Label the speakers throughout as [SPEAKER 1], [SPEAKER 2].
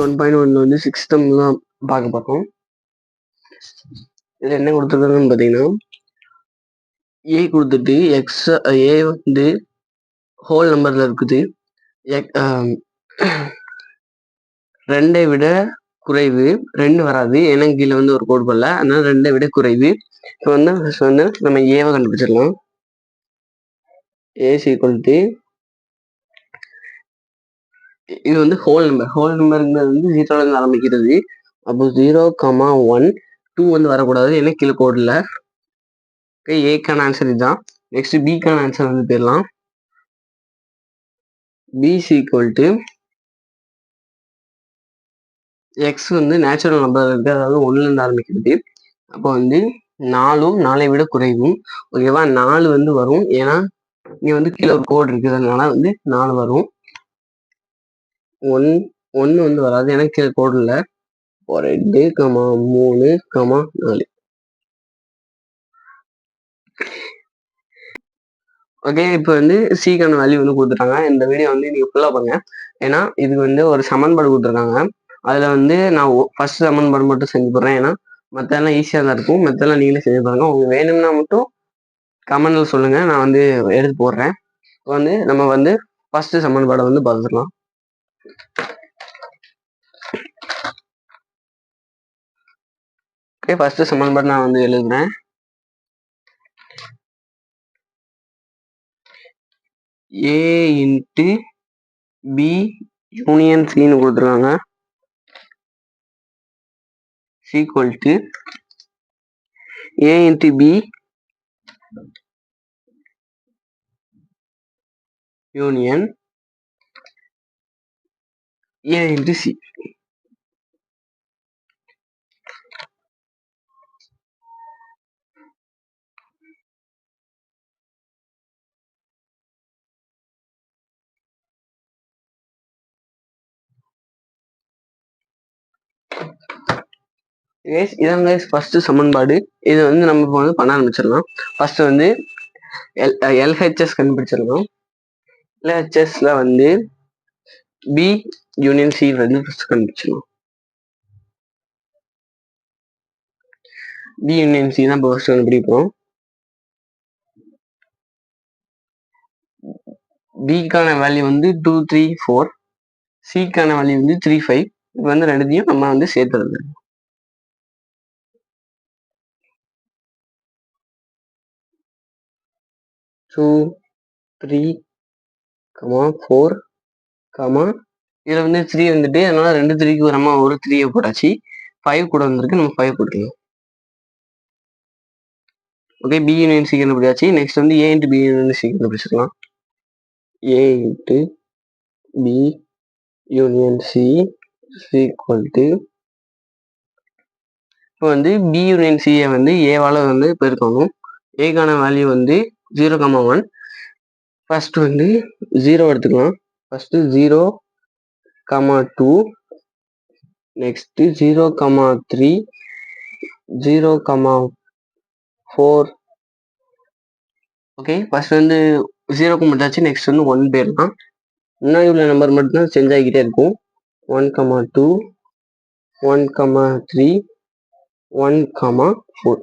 [SPEAKER 1] 1.1 வந்து 6th term தான் பார்க்க போறோம். இதுல என்ன கொடுத்துருக்காங்கன்னு பார்த்தீங்கன்னா, ஏ கொடுத்துட்டு ஏ வந்து ஹோல் நம்பர்ல இருக்குது. 2ஐ விட குறைவு, 2 வராது ஏன்னா கீழே வந்து ஒரு கோடு பண்ணல, அதனால 2ஐ விட குறைவு. இப்போ வந்து ஃபர்ஸ்ட் வந்து நம்ம ஏவை கண்டுபிடிச்சிடலாம். ஏ ஈக்குவல் டு, இது வந்து ஹோல் நம்பருங்கிறது வந்து 0ல இருந்து ஆரம்பிக்கிறது. அப்போ 0,1 2 வந்து வரக்கூடாது ஏன்னா கீழே கோடு இல்லை. ஏக்கான ஆன்சர் இதுதான். நெக்ஸ்ட் பிக்கான ஆன்சர் வந்து போயிடலாம். பி ஈக்குவல் டு, எக்ஸ் வந்து நேச்சுரல் நம்பர் இருக்கு, அதாவது 1ல இருந்து ஆரம்பிக்கிறது. அப்போ வந்து 4ம் 4ஐ விட குறைவும். ஓகேவா, 4 வந்து வரும் ஏன்னா இங்க வந்து கீழே ஒரு கோடு இருக்குது, அதனால வந்து 4 வரும். 1 வந்து வராது ஏன்னா கீழே கோடு இல்லை. 2, 3, 4. ஓகே, இப்போ வந்து சீக்கான வேல்யூ வந்து கொடுத்துட்டாங்க. இந்த வீடியோ வந்து நீங்க ஃபுல்லா பாருங்க, ஏன்னா இதுக்கு வந்து ஒரு சமன்பாடு கொடுத்துருக்காங்க. அதுல வந்து நான் ஃபர்ஸ்ட் சமன்பாடு மட்டும் செஞ்சு போடுறேன், ஏன்னா மற்றெல்லாம் ஈஸியாக தான் இருக்கும். மற்றெல்லாம் நீங்களே செஞ்சு பாருங்க. உங்களுக்கு வேணும்னா மட்டும் கமெண்ட்ல சொல்லுங்க, நான் வந்து எடுத்து போடுறேன். இப்போ வந்து நம்ம வந்து ஃபர்ஸ்ட் சமன்பாடை வந்து பார்த்துக்கலாம். ஓகே, ஃபர்ஸ்ட் சமன்பாடு நான் வந்து எழுதுறேன். ஏ இன்ட்டு பி யூனியன் சின்னு கொடுத்துருக்காங்க. Equal to A into B union A into C. இதான் ஃபர்ஸ்ட் சமன்பாடு. இது வந்து நம்ம இப்போ வந்து பண்ண ஆரம்பிச்சிடலாம். ஃபர்ஸ்ட் வந்து எல்ஹெச்எஸ் கண்டுபிடிச்சிடலாம். எல்ஹெச்எஸ்ல வந்து பி யூனியன் சி வந்து ஃபர்ஸ்ட் கண்டுபிடிச்சிடலாம். பி யூனியன் சி தான் இப்போ ஃபர்ஸ்ட் கண்டுபிடிப்போம். பிக்கான வேல்யூ வந்து 2, 3, 4. சிக்கான வேல்யூ வந்து 3, 5. இப்போ வந்து ரெண்டுத்தையும் நம்ம வந்து சேர்த்துறது. 2, 3, 4, இதுல வந்து 3 வந்துட்டு, அதனால 2 3க்கு வரமா ஒரு 3 போட்டாச்சு. 5 கூட வந்திருக்கு, நம்ம 5 போட்டுக்கலாம். ஓகே, பி யூனியன் சி கண்டுபிடிச்சாச்சு. நெக்ஸ்ட் வந்து A into B union C கண்டுபிடிச்சிக்கலாம். A into B union C equal to, இப்போ வந்து பி யூனியன் சியை வந்து ஏவால வந்து பெருக்கணும். ஏக்கான வேல்யூ வந்து 0,1. ஃபர்ஸ்ட் வந்து 0 எடுத்துக்கலாம். First 0,2, next 0,3, 0,4. ஓகே, ஃபர்ஸ்ட் வந்து 0க்கு முடிச்சாச்சு. நெக்ஸ்ட் வந்து 1 போயிடலாம். முன்னாடி உள்ள நம்பர் மட்டும்தான் சேஞ்ச் ஆகிக்கிட்டே இருக்கும். 1,2, 1,3, 1,4.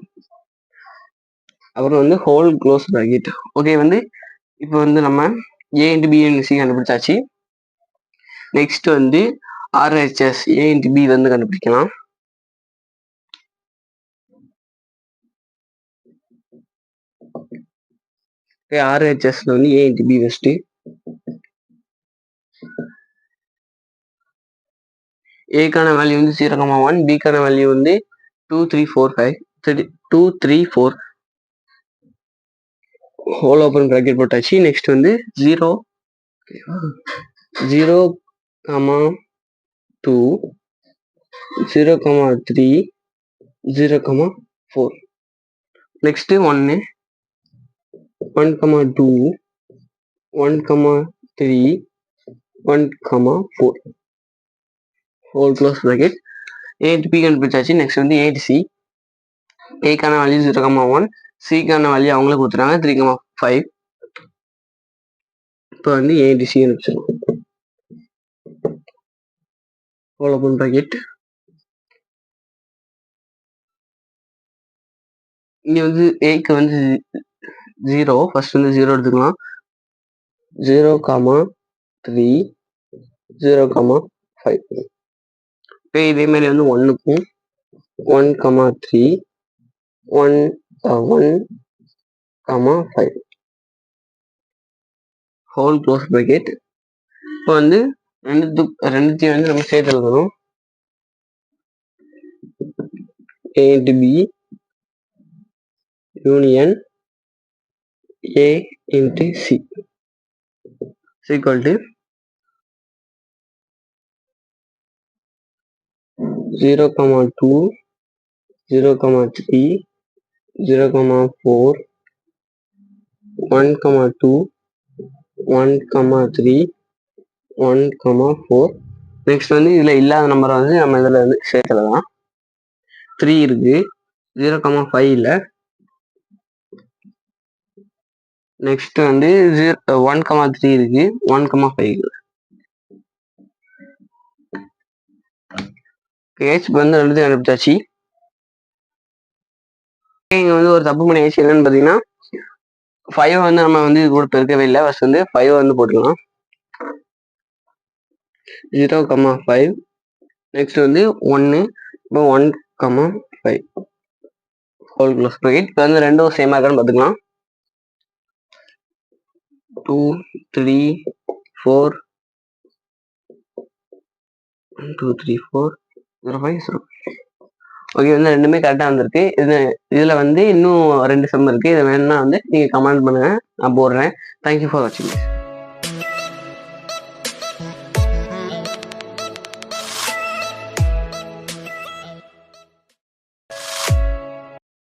[SPEAKER 1] அப்புறம் வந்து ஹோல் க்ளோஸ் பிராக்கெட். ஓகே, வந்து இப்போ வந்து நம்ம ஏ இன்ட்டு பி யூனியன் சி கண்டுபிடிச்சாச்சு. நெக்ஸ்ட் வந்து ஆர்ஹெச்எஸ் ஏ இன்ட்டு பி வந்து கண்டுபிடிக்கலாம். ஓகே, ஆர்ஹெச்எஸ்ல வந்து A into B first. ஏக்கான value வந்து 0,1, பிக்கான வேல்யூ வந்து 2, 3, 4, 5. 2, 3, 4 ஹோல் ஓப்பன் பிராக்கெட் போட்டாச்சு. நெக்ஸ்ட் வந்து 0, 0,2, 0,3, 0,4. Next 1, 1,2, 1,3, 1,4 whole close bracket. A to B கண்டுபிடிச்சாச்சு. நெக்ஸ்ட் வந்து ஏ டு சி. ஏக்கான வேல்யூ 0,1, சிக்கான வேல்யூ அவங்களே கொடுத்துட்டாங்க 3,5. இப்போ வந்து ஏ டு சி அனுப்பிச்சிடலாம். Open bracket. இங்க வந்து ஏக்கு வந்து 0, ஃபர்ஸ்ட் வந்து 0 எடுத்துக்கலாம். 0,3 0,5. இப்போ இதே மாதிரி வந்து 1க்கும் 1,3 1,5 ஹோல் க்ளோஸ் ப்ராக்கெட். இப்போ வந்து ரெண்டுத்தையும் வந்து நம்ம சேர்த்து எழுதணும். A into B union A into C is equal to 0,2 0,3 0,4 1,2 1,3 1,4. Next வந்து இதுல இல்லாத நம்பரை வந்து நம்ம இதுல வந்து சேர்க்கலாம். 3 இருக்கு, 0,5 இல்ல. நெக்ஸ்ட் வந்து 1,3 இருக்கு, 1,5 இருக்கு. இப்போ வந்து ரெண்டுத்தையும் அனுப்பிச்சாச்சு. இங்க வந்து ஒரு தப்பு பண்ணியாச்சு. என்னன்னு பார்த்தீங்கன்னா 5 வந்து நம்ம வந்து இது கூட பெருக்கவே இல்லை. ஃபர்ஸ்ட் வந்து 5 வந்து போட்டுக்கலாம். 0,5. நெக்ஸ்ட் வந்து 1. இப்போ 1,5 ஹோல் க்ளோஸ் ப்ராக்கெட். இப்போ வந்து ரெண்டும் சேமாக இருக்கான்னு பார்த்துக்கலாம். 2 3 4 1 2 3 4 0 5 0. ஓகே, வந்து ரெண்டுமே கரெக்டாக வந்திருக்கு. இதில் வந்து இன்னும் 2 சம் இருக்குது. இதை வேணும்னா வந்து நீங்கள் கமெண்ட் பண்ணுங்கள், நான் போடுறேன். தேங்க்யூ ஃபார் வாட்சிங்.